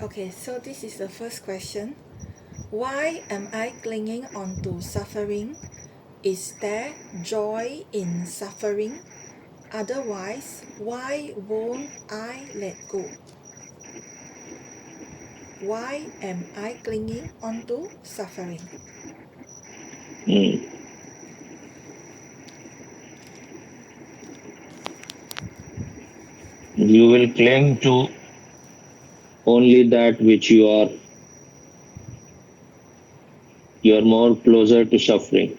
Okay, so this is the first question. Why am I clinging on to suffering? Is there joy in suffering? Otherwise, why won't I let go? Why am I clinging on to suffering? Hmm. You will cling to only that which you are more closer to suffering.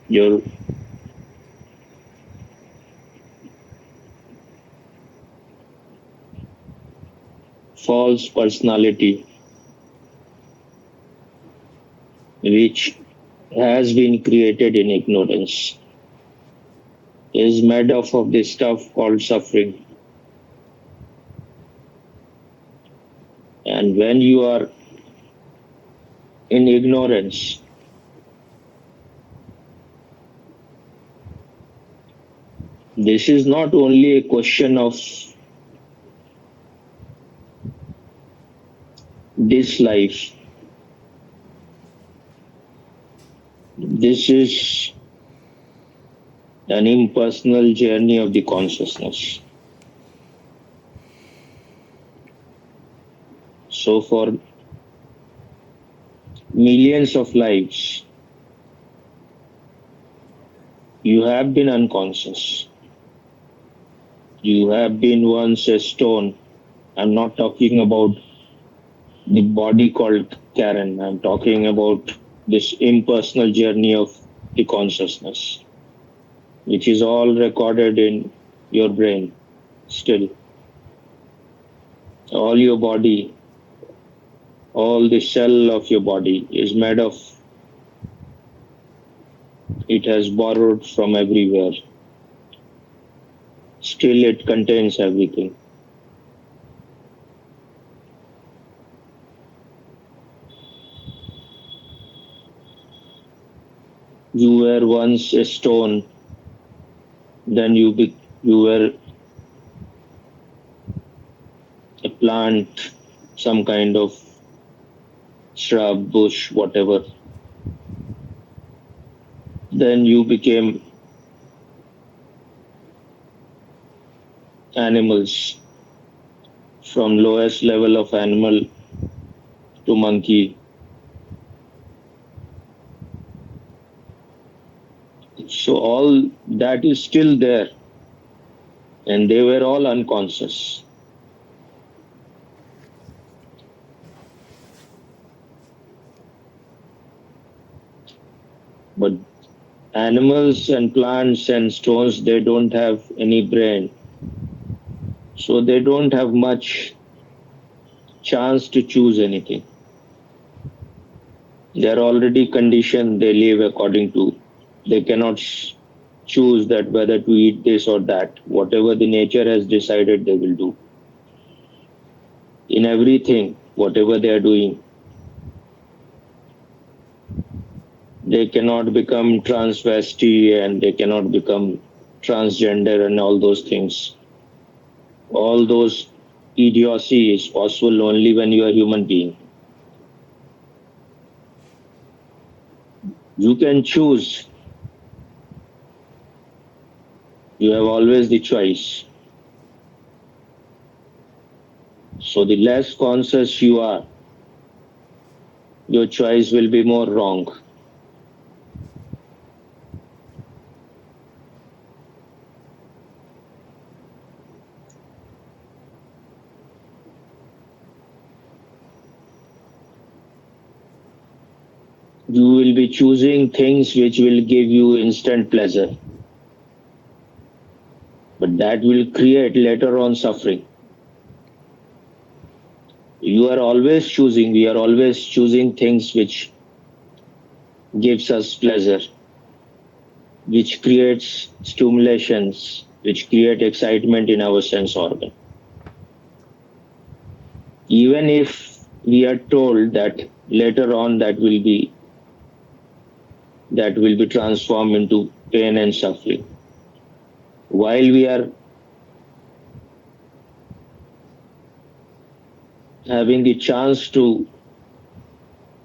Your false personality, which has been created in ignorance, is made up of this stuff called suffering. And when you are in ignorance, this is not only a question of this life, this is an impersonal journey of the consciousness. So, for millions of lives, you have been unconscious. You have been once a stone. I'm not talking about the body called Karen. I'm talking about this impersonal journey of the consciousness, which is all recorded in your brain still. All your body, all the cell of your body is made of, it has borrowed from everywhere. Still, it contains everything. You were once a stone, then you were a plant, some kind of shrub, bush, whatever. Then you became animals, from lowest level of animal to monkey. So all that is still there, and they were all unconscious. But animals and plants and stones, they don't have any brain, so they don't have much chance to choose anything. They are already conditioned, they live according to, they cannot choose that whether to eat this or that. Whatever the nature has decided, they will do. In everything, whatever they are doing, they cannot become transvesti and they cannot become transgender and all those things. All those idiocy is possible only when you are a human being. You can choose. You have always the choice. So the less conscious you are, your choice will be more wrong. You will be choosing things which will give you instant pleasure, but that will create later on suffering. You are always choosing, we are always choosing things which gives us pleasure, which creates stimulations, which create excitement in our sense organ. Even if we are told that later on that will be transformed into pain and suffering. While we are having the chance to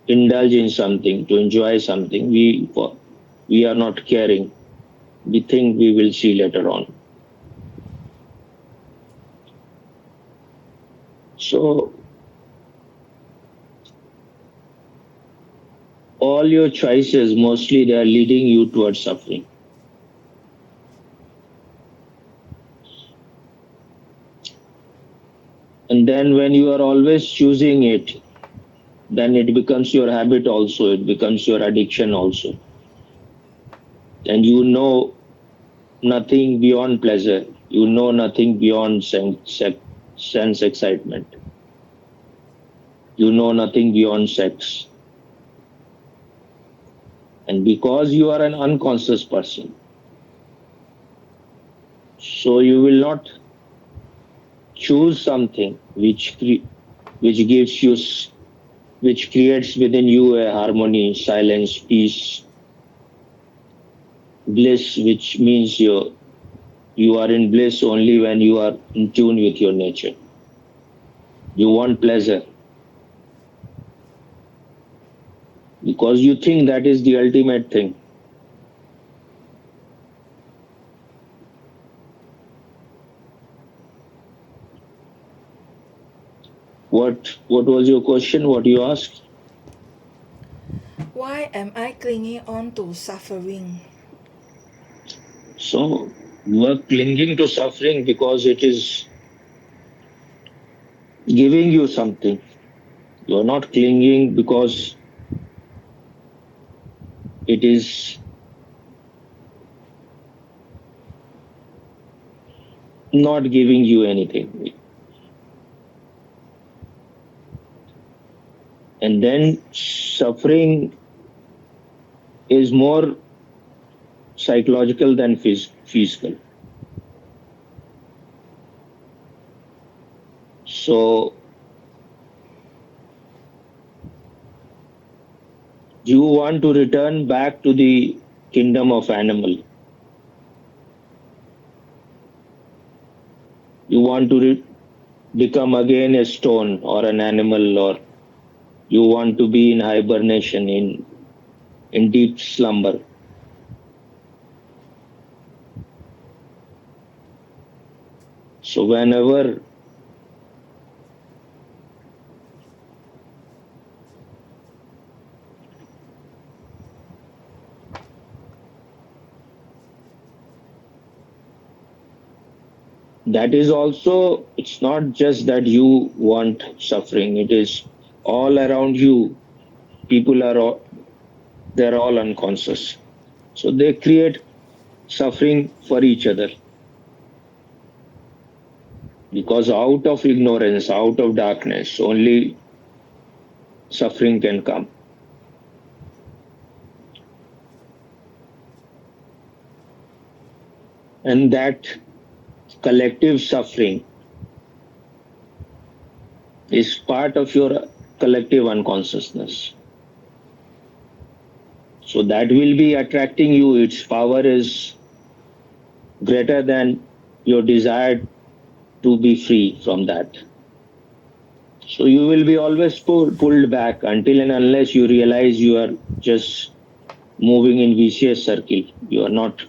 indulge in something, to enjoy something, we are not caring. We think we will see later on. So all your choices, mostly they are leading you towards suffering. And then when you are always choosing it, then it becomes your habit also, it becomes your addiction also. And you know nothing beyond pleasure, you know nothing beyond sense excitement, you know nothing beyond sex. And because you are an unconscious person, so you will not choose something which gives you which creates within you a harmony, silence, peace, bliss, which means you are in bliss only when you are in tune with your nature. You want pleasure because you think that is the ultimate thing. What was your question? What you asked? Why am I clinging on to suffering? So we're clinging to suffering because it is giving you something. You're not clinging because it is not giving you anything. And then suffering is more psychological than physical. So you want to return back to the kingdom of animal. You want to become again a stone or an animal, or you want to be in hibernation, in deep slumber. So whenever that is also, it's not just that you want suffering, it is all around you. People are all, they're all unconscious, so they create suffering for each other because out of ignorance, out of darkness, only suffering can come. And that collective suffering is part of your collective unconsciousness. So that will be attracting you. Its power is greater than your desire to be free from that. So you will be always pulled back until and unless you realize you are just moving in vicious circle. You are not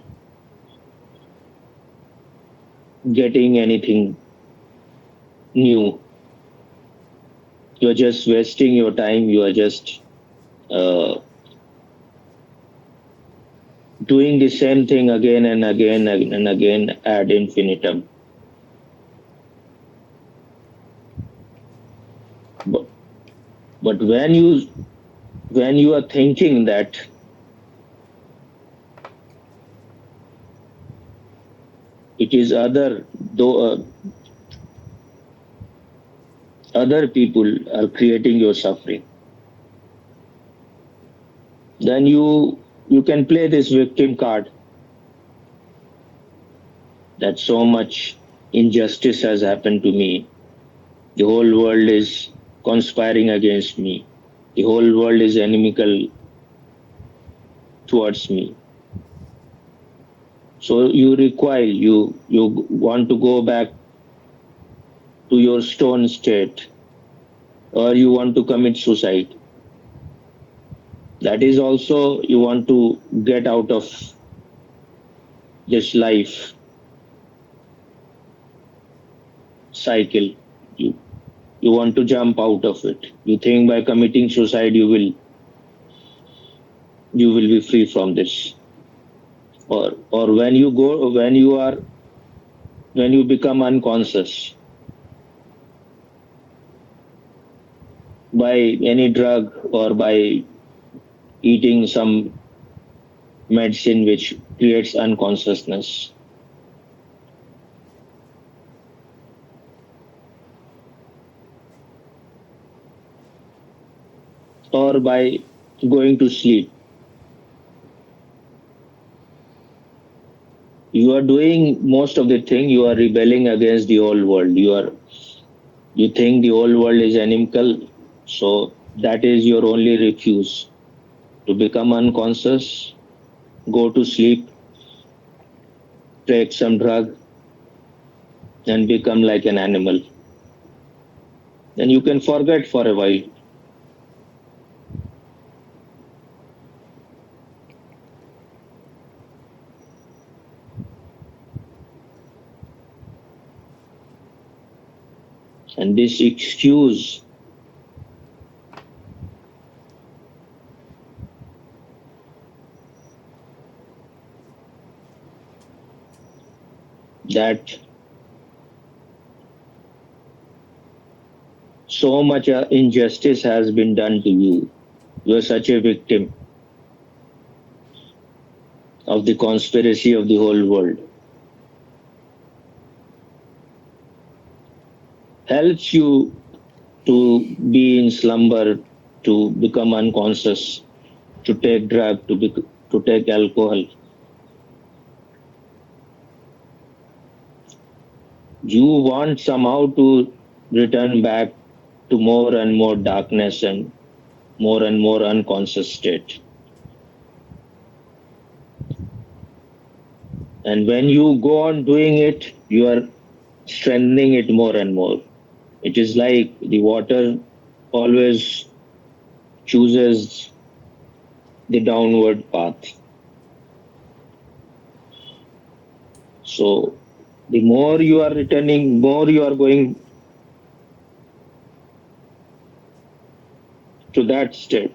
getting anything new. You are just wasting your time. You are just doing the same thing again and again and again ad infinitum. But when you are thinking that it is other people are creating your suffering, then you can play this victim card, that so much injustice has happened to me. The whole world is conspiring against me. The whole world is inimical towards me. So you recoil, you want to go back to your stone state. or you want to commit suicide. That is also you want to get out of this life cycle. You want to jump out of it. You think by committing suicide you will be free from this. Or when you become unconscious by any drug or by eating some medicine which creates unconsciousness, or by going to sleep, you are doing most of the thing. You are rebelling against the whole world. You think the whole world is inimical, so that is your only refuse to become unconscious, go to sleep, take some drug, and become like an animal. Then you can forget for a while. And this excuse that so much injustice has been done to you, you are such a victim of the conspiracy of the whole world, helps you to be in slumber, to become unconscious, to take drug, to take alcohol. You want somehow to return back to more and more darkness and more unconscious state. And when you go on doing it, you are strengthening it more and more. It is like the water always chooses the downward path. So the more you are returning, more you are going to that state.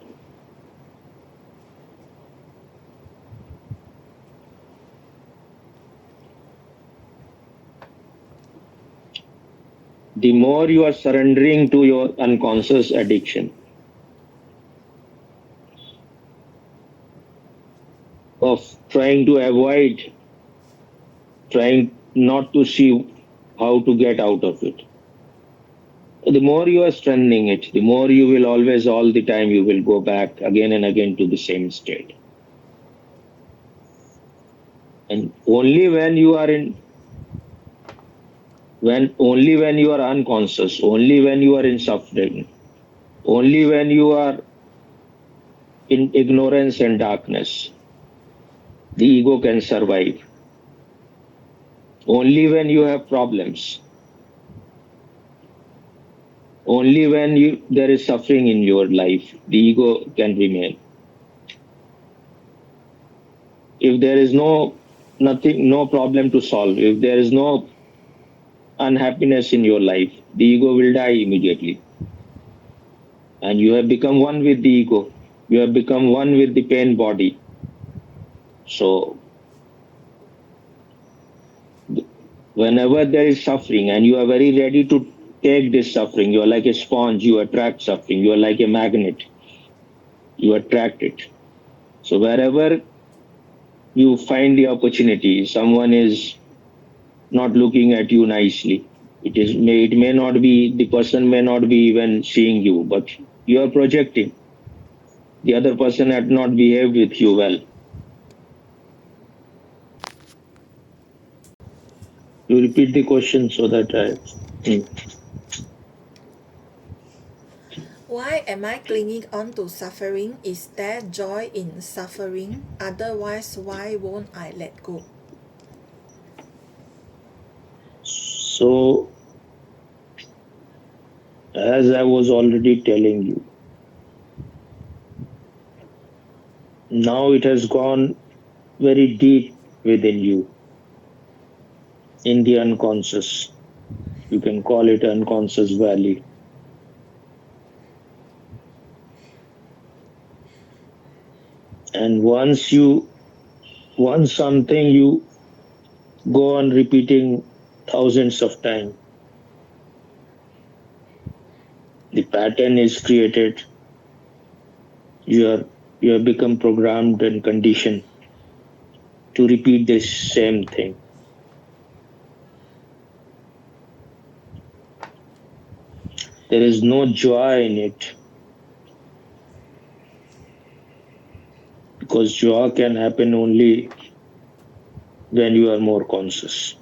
The more you are surrendering to your unconscious addiction of trying to avoid, trying not to see how to get out of it. The more you are strengthening it, the more you will always, all the time, you will go back again and again to the same state. And only when you are unconscious, only when you are in suffering, only when you are in ignorance and darkness, the ego can survive. Only when you have problems, only when there is suffering in your life, the ego can remain. If there is no problem to solve, if there is no unhappiness in your life, the ego will die immediately. And you have become one with the ego. You have become one with the pain body. So whenever there is suffering and you are very ready to take this suffering, you are like a sponge, you attract suffering, you are like a magnet, you attract it. So wherever you find the opportunity, someone is not looking at you nicely. It may not be, the person may not be even seeing you, but you are projecting. The other person had not behaved with you well. You repeat the question so that I. Why am I clinging on to suffering? Is there joy in suffering? Otherwise, why won't I let go? So, as I was already telling you, now it has gone very deep within you, in the unconscious. You can call it unconscious valley. And once something you go on repeating thousands of times, the pattern is created. You are you have become programmed and conditioned to repeat this same thing. There is no joy in it, because joy can happen only when you are more conscious.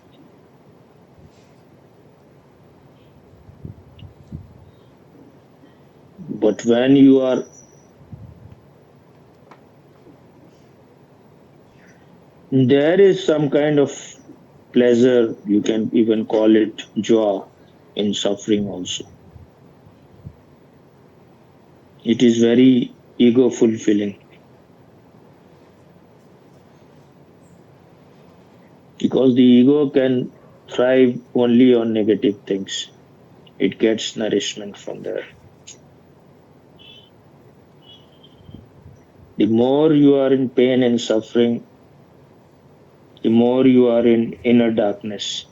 But when you are there is some kind of pleasure, you can even call it joy, in suffering also. It is very ego fulfilling, because the ego can thrive only on negative things. It gets nourishment from there. The more you are in pain and suffering, the more you are in inner darkness,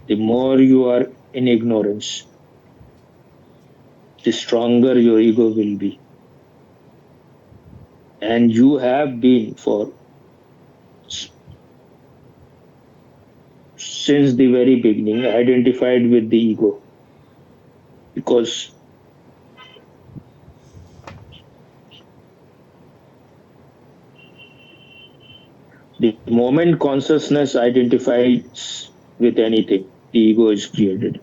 the more you are in ignorance, the stronger your ego will be. And you have been for since the very beginning identified with the ego, because the moment consciousness identifies with anything, the ego is created.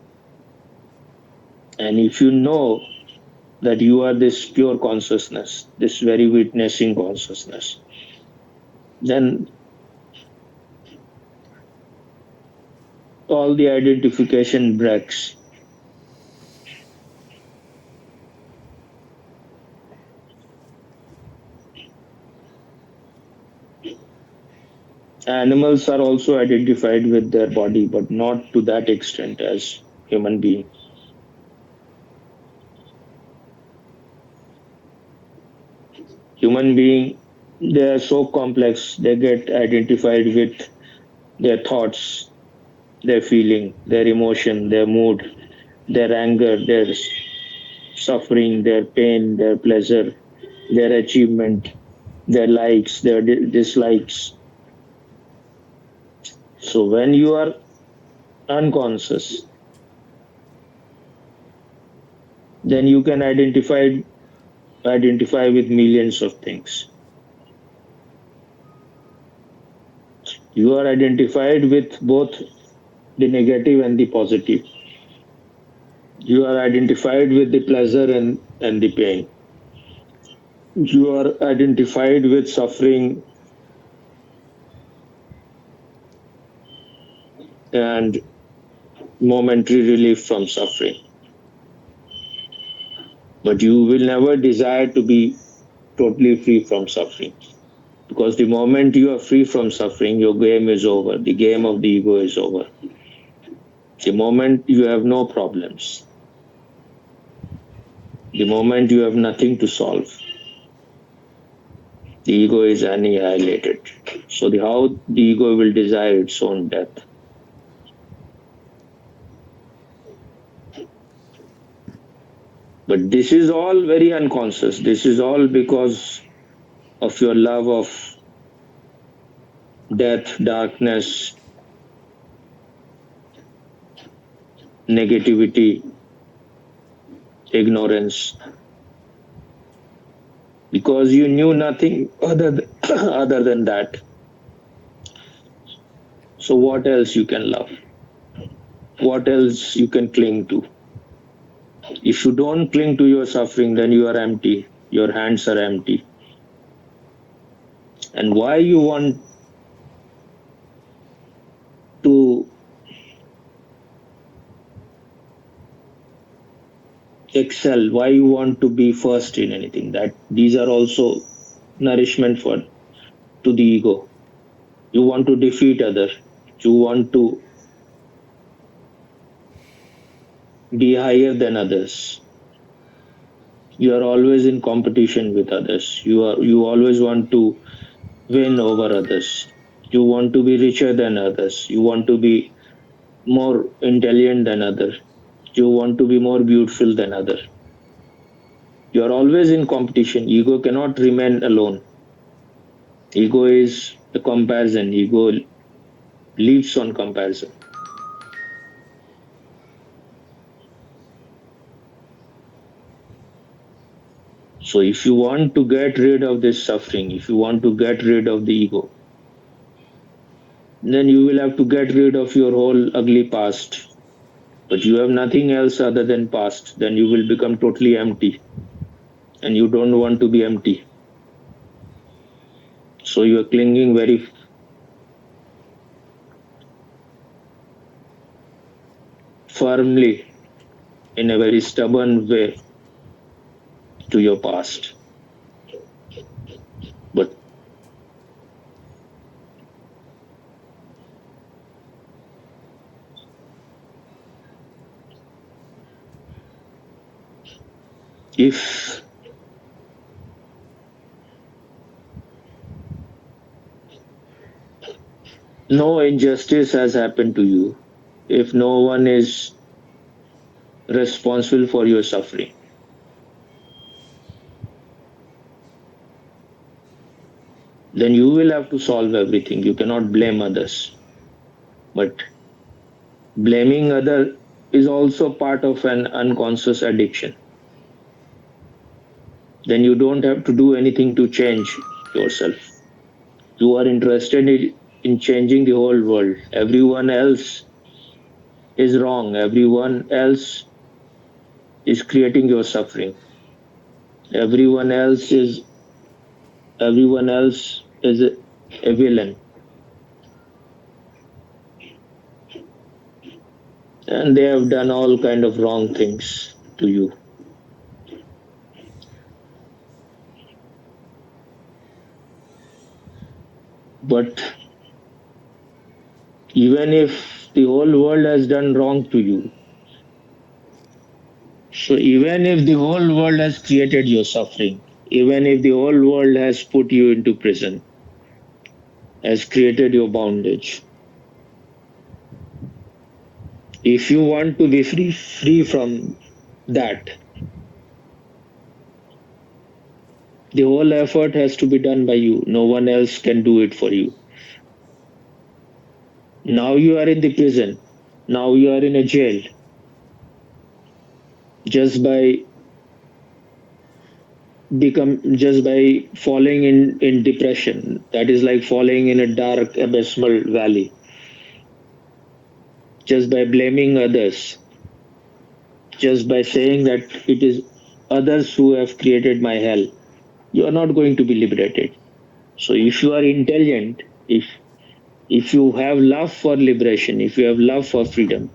And if you know that you are this pure consciousness, this very witnessing consciousness, then all the identification breaks. Animals are also identified with their body, but not to that extent as human beings. Human being, they are so complex, they get identified with their thoughts, their feeling, their emotion, their mood, their anger, their suffering, their pain, their pleasure, their achievement, their likes, their dislikes. So when you are unconscious, then you can identify with millions of things. You are identified with both the negative and the positive. You are identified with the pleasure and the pain. You are identified with suffering and momentary relief from suffering. But you will never desire to be totally free from suffering. Because the moment you are free from suffering, your game is over. The game of the ego is over. The moment you have no problems, the moment you have nothing to solve, the ego is annihilated. So how the ego will desire its own death. But this is all very unconscious. This is all because of your love of death, darkness, negativity, ignorance. Because you knew nothing other than that. So what else you can love? What else you can cling to? If you don't cling to your suffering, then you are empty. Your hands are empty. And why you want to excel, why you want to be first in anything. That these are also nourishment for to the ego. You want to defeat others. You want to be higher than others. You are always in competition with others. You always want to win over others. You want to be richer than others. You want to be more intelligent than others. You want to be more beautiful than others. You are always in competition. Ego cannot remain alone. Ego is a comparison. Ego lives on comparison. So if you want to get rid of this suffering, if you want to get rid of the ego, then you will have to get rid of your whole ugly past. But you have nothing else other than past, then you will become totally empty. And you don't want to be empty. So you are clinging very firmly, in a very stubborn way, to your past. But if no injustice has happened to you, if no one is responsible for your suffering, then you will have to solve everything. You cannot blame others. But blaming other is also part of an unconscious addiction. Then you don't have to do anything to change yourself. You are interested in changing the whole world. Everyone else is wrong. Everyone else is creating your suffering. Everyone else is a villain. And they have done all kind of wrong things to you. But even if the whole world has done wrong to you, so even if the whole world has created your suffering, even if the whole world has put you into prison, has created your bondage, if you want to be free from that, the whole effort has to be done by you. No one else can do it for you. Now you are in the prison. Now you are in a jail. Just by falling in depression. That is like falling in a dark abysmal valley. Just by blaming others. Just by saying that it is others who have created my hell. You are not going to be liberated. So if you are intelligent, if you have love for liberation, if you have love for freedom,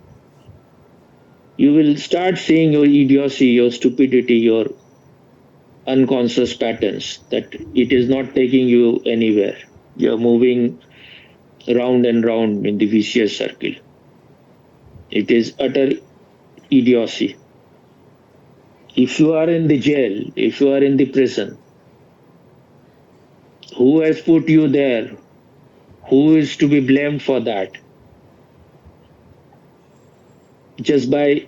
you will start seeing your idiocy, your stupidity, your unconscious patterns, that it is not taking you anywhere. You're moving round and round in the vicious circle. It is utter idiocy. If you are in the jail, if you are in the prison, who has put you there? Who is to be blamed for that? Just by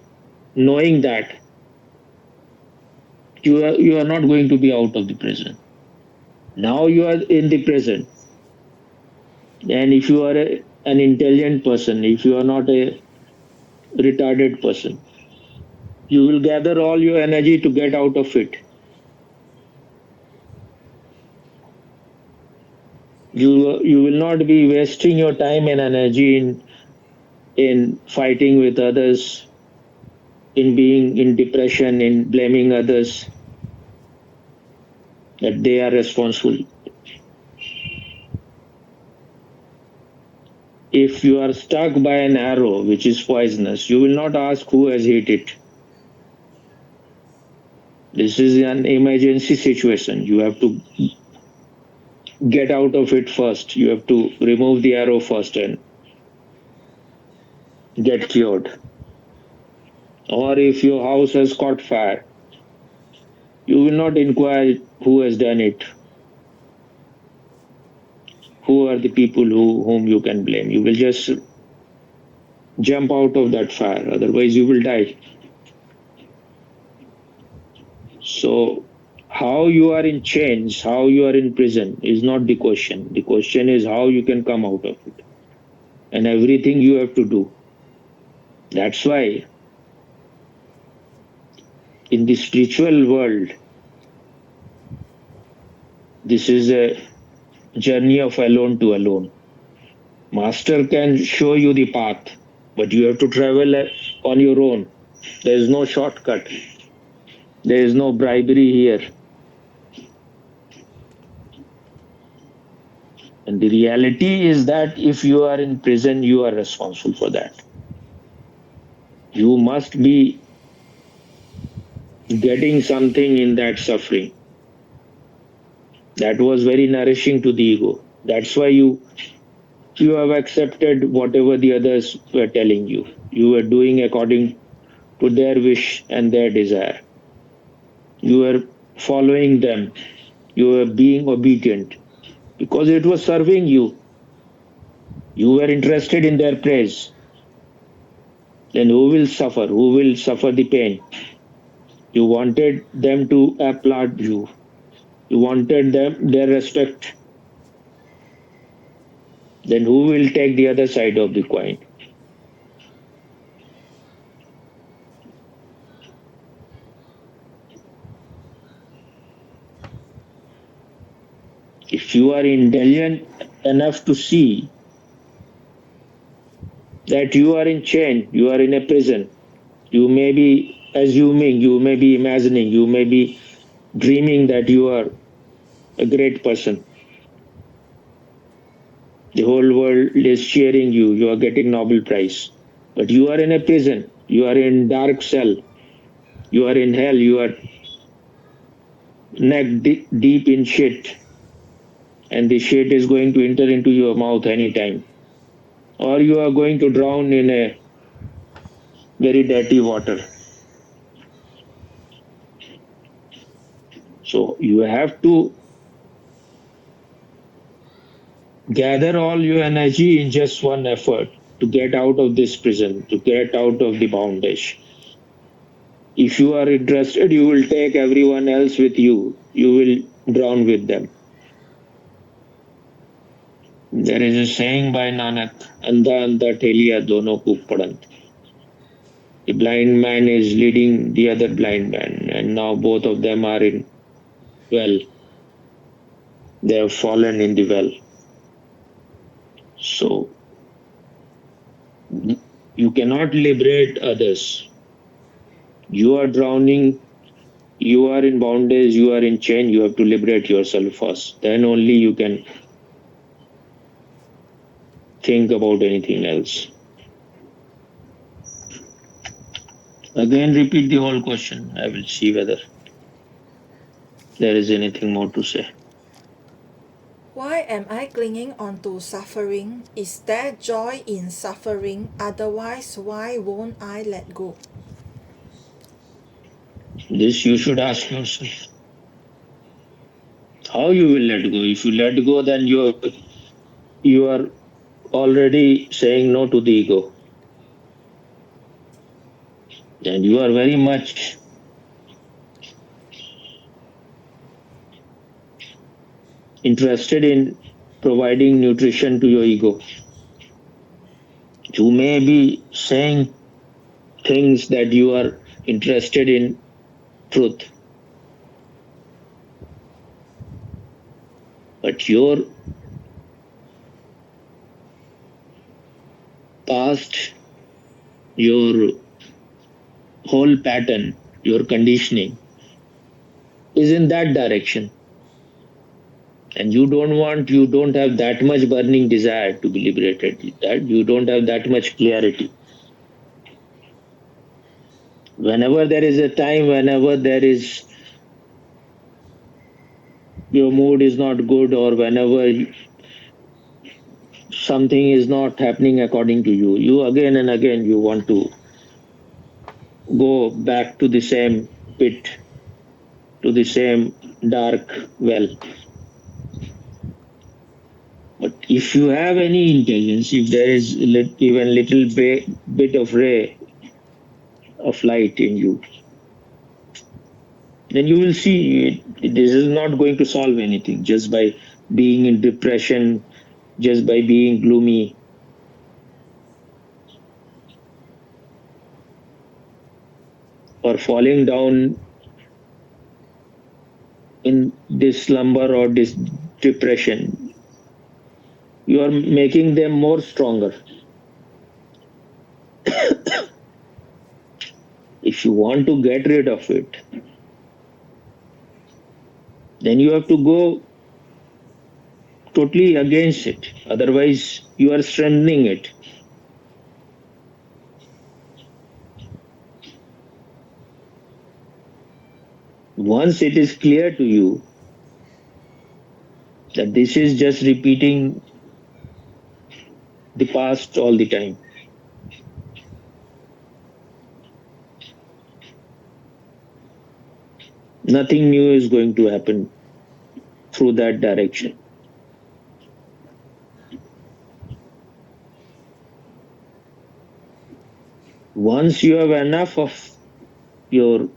knowing that, you are not going to be out of the prison. Now you are in the prison. And if you are an intelligent person, if you are not a retarded person, you will gather all your energy to get out of it. You will not be wasting your time and energy in fighting with others, in being in depression, in blaming others that they are responsible. If you are stuck by an arrow which is poisonous, you will not ask who has hit it. This is an emergency situation. You have to get out of it first. You have to remove the arrow first and get cured. Or if your house has caught fire, you will not inquire who has done it, who are the people whom you can blame. You will just jump out of that fire, otherwise you will die. So how you are in chains, how you are in prison is not the question. The question is how you can come out of it, and everything you have to do. That's why in the spiritual world, this is a journey of alone to alone. Master can show you the path, but you have to travel on your own. There is no shortcut. There is no bribery here. And the reality is that if you are in prison, you are responsible for that. You must be getting something in that suffering. That was very nourishing to the ego. That's why you have accepted whatever the others were telling you. You were doing according to their wish and their desire. You were following them. You were being obedient because it was serving you. You were interested in their praise. Then who will suffer? Who will suffer the pain? You wanted them to applaud you. You wanted their respect. Then who will take the other side of the coin? If you are intelligent enough to see that you are in chain, you are in a prison, you may be assuming, you may be imagining, you may be dreaming that you are a great person. The whole world is cheering you, you are getting Nobel Prize. But you are in a prison, you are in dark cell, you are in hell, you are neck deep in shit. And the shit is going to enter into your mouth anytime. Or you are going to drown in a very dirty water. So you have to gather all your energy in just one effort to get out of this prison, to get out of the bondage. If you are interested, you will take everyone else with you. You will drown with them. There is a saying by Nanak, Andha andha theliya dono ko padant. The blind man is leading the other blind man, and now both of them are in well. They have fallen in the well. So you cannot liberate others. You are drowning, you are in bondage, you are in chain, you have to liberate yourself first. Then only you can think about anything else. Again, repeat the whole question. I will see whether there is anything more to say. Why am I clinging on to suffering? Is there joy in suffering? Otherwise, why won't I let go? This you should ask yourself. How you will let go? If you let go, then you are already saying no to the ego. And you are very much interested in providing nutrition to your ego. You may be saying things that you are interested in truth. But your past, your whole pattern, your conditioning is in that direction. And you don't have that much burning desire to be liberated. That you don't have that much clarity. Whenever there is a time, whenever there is your mood is not good, or whenever something is not happening according to you, you again and again you want to go back to the same pit, to the same dark well. But if you have any intelligence, if there is even little bit of ray of light in you, then you will see this is not going to solve anything just by being in depression, just by being gloomy. Or falling down in this slumber or this depression, you are making them more stronger. If you want to get rid of it, then you have to go totally against it. Otherwise, you are strengthening it. Once it is clear to you that this is just repeating the past all the time, nothing new is going to happen through that direction. Once you have enough of your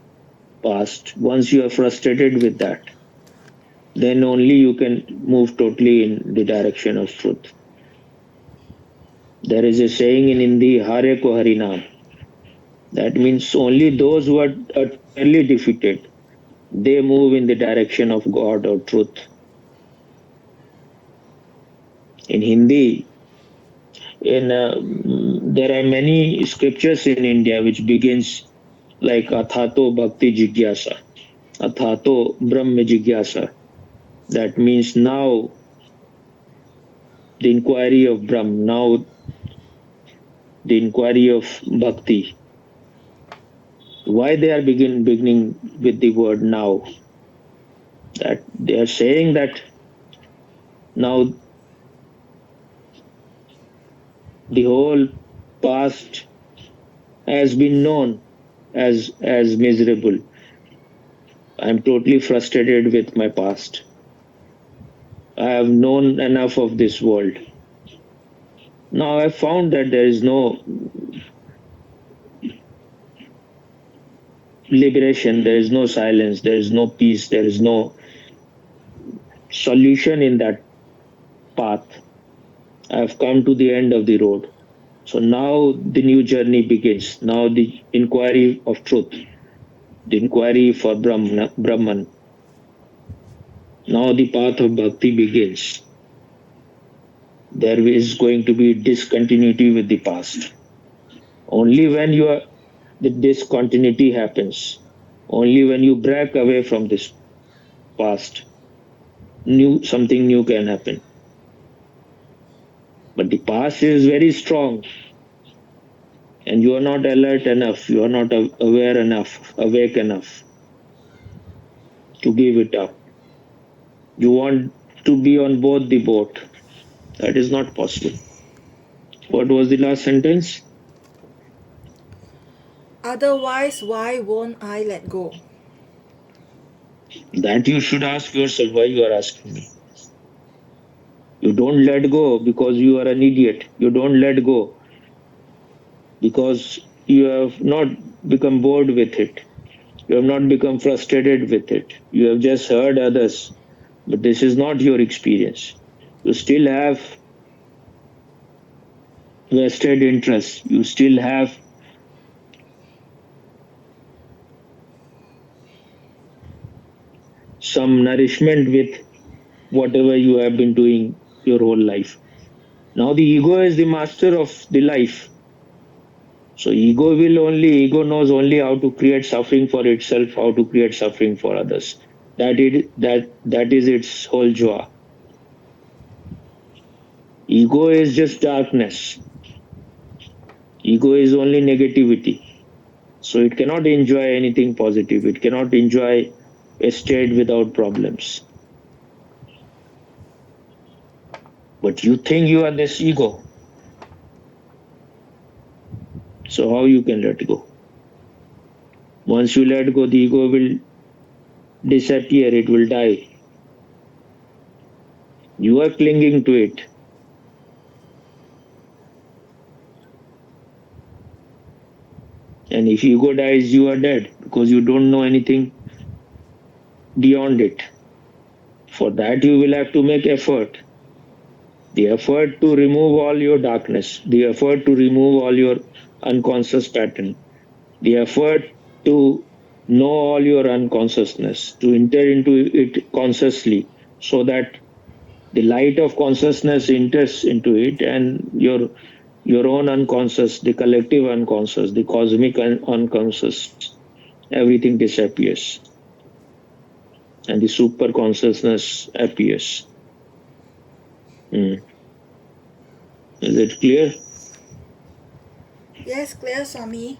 past, once you are frustrated with that, then only you can move totally in the direction of truth. There is a saying in Hindi, Hare ko Harinam. That means only those who are utterly defeated, they move in the direction of God or truth. In Hindi, there are many scriptures in India which begins like Athato Bhakti Jigyasa, Athato Brahma Jigyasa. That means now the inquiry of Brahm, now the inquiry of Bhakti. Why they are beginning with the word now? That they are saying that now the whole past has been known as miserable. I'm totally frustrated with my past. I have known enough of this world. Now I've found that there is no liberation, there is no silence, there is no peace, there is no solution in that path. I have come to the end of the road. So now the new journey begins. Now the inquiry of truth, the inquiry for Brahman. Now the path of bhakti begins. There is going to be discontinuity with the past. Only when the discontinuity happens, only when you break away from this past, something new can happen. But the past is very strong, and you are not alert enough, you are not aware enough, awake enough to give it up. You want to be on board the boat. That is not possible. What was the last sentence? Otherwise, why won't I let go? That you should ask yourself. Why you are asking me? You don't let go because you are an idiot. You don't let go because you have not become bored with it. You have not become frustrated with it. You have just heard others, but this is not your experience. You still have vested interest. You still have some nourishment with whatever you have been doing your whole life. Now the ego is the master of the life. So ego knows only how to create suffering for itself, how to create suffering for others. That is its whole joy. Ego is just darkness. Ego is only negativity. So it cannot enjoy anything positive. It cannot enjoy a state without problems. But you think you are this ego. So how you can let go? Once you let go, the ego will disappear, it will die. You are clinging to it. And if ego dies, you are dead because you don't know anything beyond it. For that, you will have to make effort. The effort to remove all your darkness, the effort to remove all your unconscious pattern, the effort to know all your unconsciousness, to enter into it consciously, so that the light of consciousness enters into it, and your own unconscious, the collective unconscious, the cosmic unconscious, everything disappears, and the super consciousness appears. Is it clear? Yes, clear, Swami.